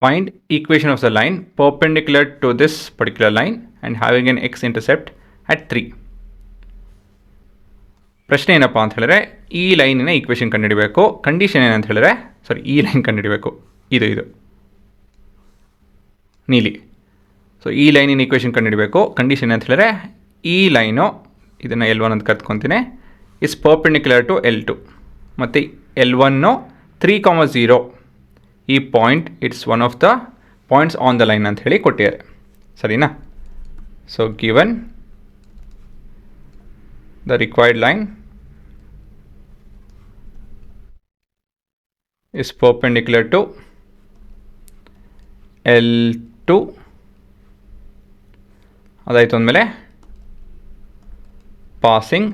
Find equation of the line perpendicular to this particular line and having an x-intercept at 3. ಪ್ರಶ್ನೆ ಏನಪ್ಪ ಅಂತ ಹೇಳಿದ್ರೆ ಈ ಲೈನಿನ ಈಕ್ವೇಷನ್ ಕಂಡುಹಿಡಬೇಕು. ಕಂಡೀಷನ್ ಏನಂತ ಹೇಳಿದ್ರೆ ಈ ಲೈನ್ ಕಂಡುಹಿಡಬೇಕು. ಇದು ನೀಲಿ. ಸೊ ಈ ಲೈನಿನ ಈಕ್ವೇಷನ್ ಕಂಡುಹಿಡಬೇಕು. ಕಂಡೀಷನ್ ಅಂತ ಹೇಳಿದ್ರೆ ಈ ಲೈನು ಇದನ್ನು L1 ಅಂತ ಕರ್ತ್ಕೊತೀನಿ ಇಸ್ ಪರ್ಪೆಂಡಿಕ್ಯುಲರ್ ಟು L2 ಮತ್ತು L1 3,0 ಈ point it's one of the points on the line ಅಂತ ಹೇಳಿ ಕೊಟ್ಟಿದ್ದಾರೆ. ಸರಿನಾ? So given the required line is perpendicular to L2. ಅದಾಯಿತು ಅಂದಮೇಲೆ passing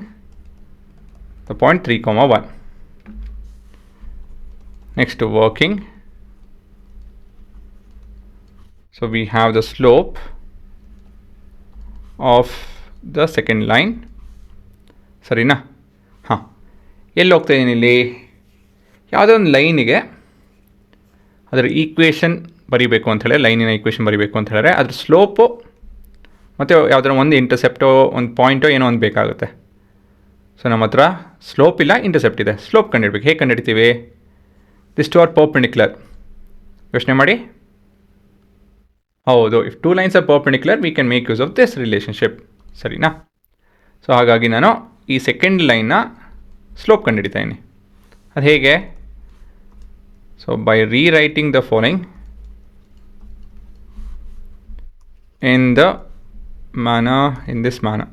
the point 3,1. Next working. So we have the slope of the second line. ಸರಿನಾ? ಹಾಂ, ಎಲ್ಲಿ ಹೋಗ್ತಾ ಇದ್ದೀನಿ ಇಲ್ಲಿ? ಯಾವುದೋ ಒಂದು ಲೈನಿಗೆ ಅದರ ಈಕ್ವೇಷನ್ ಬರೀಬೇಕು ಅಂತ ಹೇಳಿ, ಲೈನಿನ ಈಕ್ವೇಷನ್ ಬರೀಬೇಕು ಅಂತ ಹೇಳಿದ್ರೆ ಅದ್ರ ಸ್ಲೋಪು ಮತ್ತು ಯಾವುದರ ಒಂದು ಇಂಟರ್ಸೆಪ್ಟೋ ಒಂದು ಪಾಯಿಂಟೋ ಏನೋ ಒಂದು ಬೇಕಾಗುತ್ತೆ. ಸೊ ನಮ್ಮ ಹತ್ರ ಸ್ಲೋಪ್ ಇಲ್ಲ, ಇಂಟರ್ಸೆಪ್ಟ್ ಇದೆ. ಸ್ಲೋಪ್ ಕಂಡುಹಿಡ್ಬೇಕು. ಹೇಗೆ ಕಂಡುಹಿಡ್ತೀವಿ? This two are perpendicular. ಯೋಚನೆ ಮಾಡಿ. ಹೌದು, if two lines are perpendicular we can make use of this relationship. ಸರಿನಾ? ಸೊ ಹಾಗಾಗಿ ನಾನು ಈ ಸೆಕೆಂಡ್ ಲೈನ್ನ ಸ್ಲೋಪ್ ಕಂಡುಹಿಡಿತಾ ಇದ್ದೀನಿ. ಅದು ಹೇಗೆ? So by rewriting the following in this manner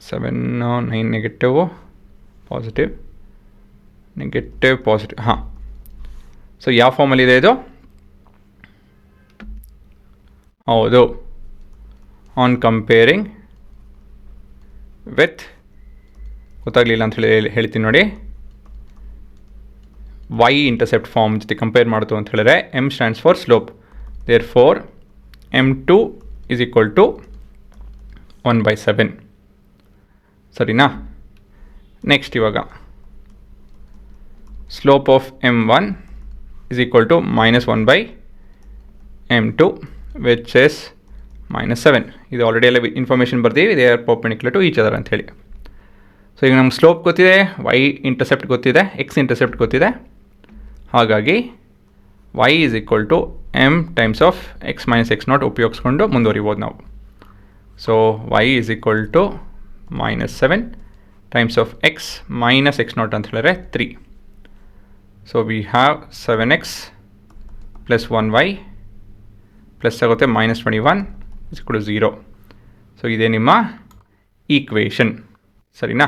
7 9 negative positive negative positive. ಹಾಂ, ಸೊ ಯಾವ ಫಾರ್ಮಲ್ಲಿ ಇದೆ ಇದು? ಹೌದು, ಆನ್ ಕಂಪೇರಿಂಗ್ ವಿತ್, ಗೊತ್ತಾಗಲಿಲ್ಲ ಅಂತ ಹೇಳ್ತೀನಿ ನೋಡಿ, y ಇಂಟರ್ಸೆಪ್ಟ್ ಫಾರ್ಮ್ ಜೊತೆ ಕಂಪೇರ್ ಮಾಡ್ತು ಅಂತ ಹೇಳಿದ್ರೆ m stands for slope. Therefore m2 is equal to 1/7. ಸರಿನಾ? ನೆಕ್ಸ್ಟ್ ಇವಾಗ slope of m1 is equal to -1/m2 which is -7. ಇದು ಆಲ್ರೆಡಿ ಎಲ್ಲ ಇನ್ಫಾರ್ಮೇಷನ್ ಬರ್ತೀವಿ, they are perpendicular to each other ಅಂತ ಹೇಳಿ. ಸೊ ಈಗ ನಮ್ಗೆ ಸ್ಲೋಪ್ ಗೊತ್ತಿದೆ, y ಇಂಟರ್ಸೆಪ್ಟ್ ಗೊತ್ತಿದೆ, x ಇಂಟರ್ಸೆಪ್ಟ್ ಗೊತ್ತಿದೆ. ಹಾಗಾಗಿ y is equal to m times of x - x0 ಉಪಯೋಗಿಸ್ಕೊಂಡು ಮುಂದುವರಿಬೋದು ನಾವು. So y is equal to -7 times of x - x0 ಅಂತ ಹೇಳಿದ್ರೆ 3. So we have 7x plus 1y plus ಆಗುತ್ತೆ -21 is equal to 0. ಸೊ ಇದೇ ನಿಮ್ಮ ಈಕ್ವೇಷನ್. ಸರಿನಾ?